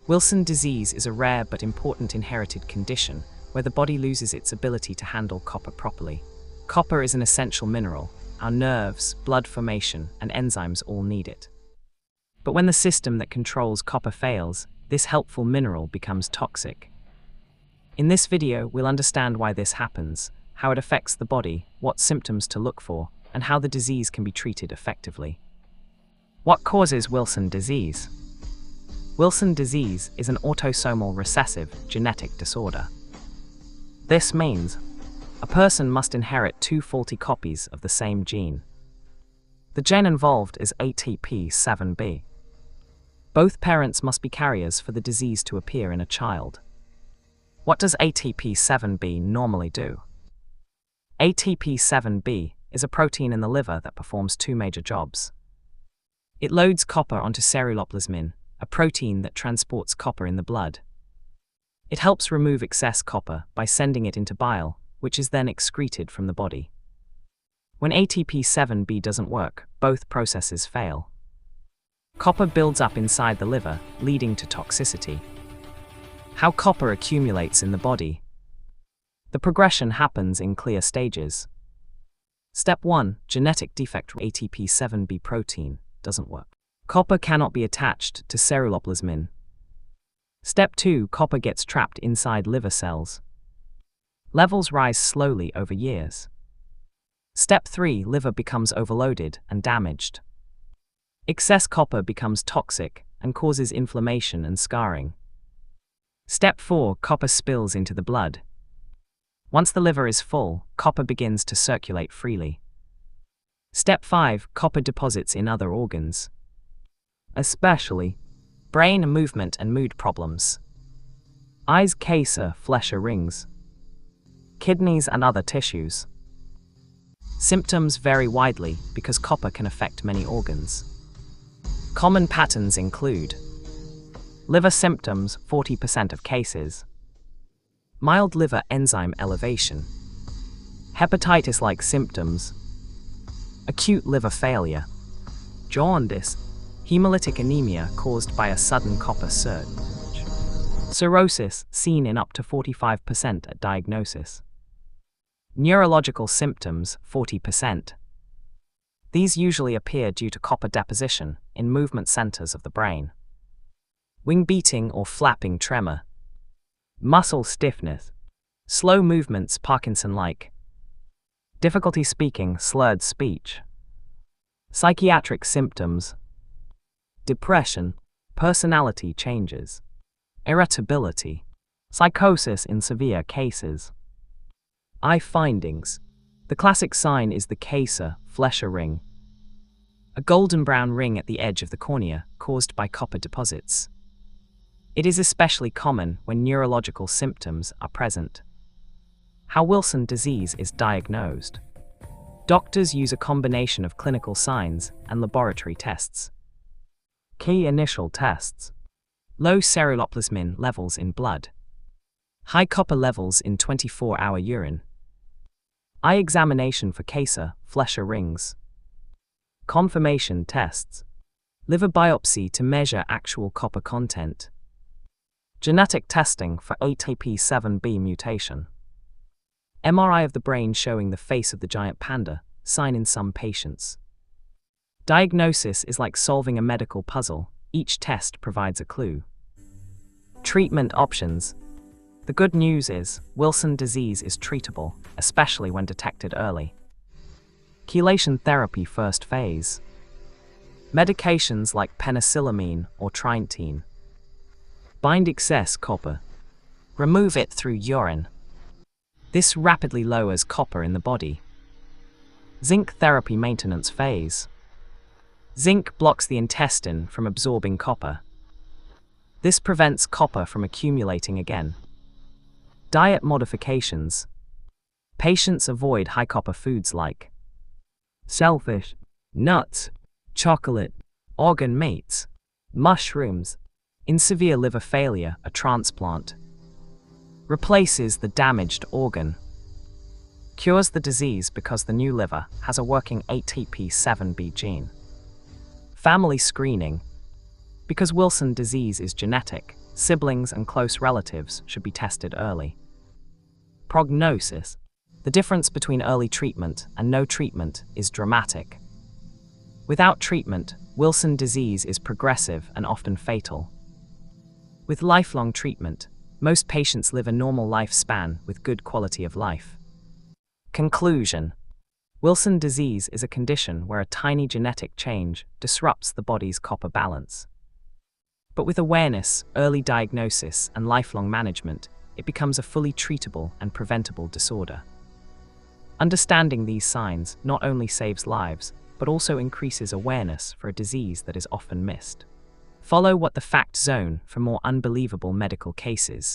Wilson disease is a rare but important inherited condition where the body loses its ability to handle copper properly. Copper is an essential mineral. Our nerves, blood formation, and enzymes all need it. But when the system that controls copper fails, this helpful mineral becomes toxic. In this video, we'll understand why this happens, how it affects the body, what symptoms to look for, and how the disease can be treated effectively. What causes Wilson disease? Wilson disease is an autosomal recessive genetic disorder. This means a person must inherit two faulty copies of the same gene. The gene involved is ATP7B. Both parents must be carriers for the disease to appear in a child. What does ATP7B normally do? ATP7B is a protein in the liver that performs two major jobs. It loads copper onto ceruloplasmin, a protein that transports copper in the blood. It helps remove excess copper by sending it into bile, which is then excreted from the body. When ATP7B doesn't work, both processes fail. Copper builds up inside the liver, leading to toxicity. How copper accumulates in the body. The progression happens in clear stages. Step 1. Genetic defect. ATP7B protein doesn't work. Copper cannot be attached to ceruloplasmin. Step 2. Copper gets trapped inside liver cells. Levels rise slowly over years. Step 3. Liver becomes overloaded and damaged. Excess copper becomes toxic and causes inflammation and scarring. Step 4. Copper spills into the blood. Once the liver is full, copper begins to circulate freely. Step 5. Copper deposits in other organs, especially brain movement and mood problems, eyes, cancer, flesh or rings, kidneys and other tissues. Symptoms vary widely because copper can affect many organs. Common patterns include liver symptoms, 40% of cases, mild liver enzyme elevation, hepatitis-like symptoms, acute liver failure, jaundice, hemolytic anemia caused by a sudden copper surge, cirrhosis seen in up to 45% at diagnosis, neurological symptoms, 40%. These usually appear due to copper deposition in movement centers of the brain. Wing beating or flapping tremor, muscle stiffness, slow movements Parkinson-like, difficulty speaking, slurred speech, psychiatric symptoms, depression, personality changes, irritability, psychosis in severe cases. Eye findings. The classic sign is the cancer, Flesher ring, a golden brown ring at the edge of the cornea caused by copper deposits. It is especially common when neurological symptoms are present. How Wilson disease is diagnosed. Doctors use a combination of clinical signs and laboratory tests. Key initial tests: low ceruloplasmin levels in blood, high copper levels in 24-hour urine, eye examination for cancer, Flesher rings, confirmation tests, liver biopsy to measure actual copper content, genetic testing for ATP7B mutation, MRI of the brain showing the face of the giant panda, sign in some patients. Diagnosis is like solving a medical puzzle. Each test provides a clue. Treatment options. The good news is, Wilson disease is treatable, especially when detected early. Chelation therapy first phase. Medications like penicillamine or tritine. Bind excess copper. Remove it through urine. This rapidly lowers copper in the body. Zinc therapy maintenance phase. Zinc blocks the intestine from absorbing copper. This prevents copper from accumulating again. Diet modifications. Patients avoid high copper foods like shellfish, nuts, chocolate, organ meats, mushrooms. In severe liver failure, a transplant replaces the damaged organ. Cures the disease because the new liver has a working ATP7B gene. Family screening. Because Wilson disease is genetic, siblings and close relatives should be tested early. Prognosis. The difference between early treatment and no treatment is dramatic. Without treatment, Wilson disease is progressive and often fatal. With lifelong treatment, most patients live a normal lifespan with good quality of life. Conclusion. Wilson disease is a condition where a tiny genetic change disrupts the body's copper balance. But with awareness, early diagnosis, and lifelong management, it becomes a fully treatable and preventable disorder. Understanding these signs not only saves lives, but also increases awareness for a disease that is often missed. Follow WTFact Zone for more unbelievable medical cases.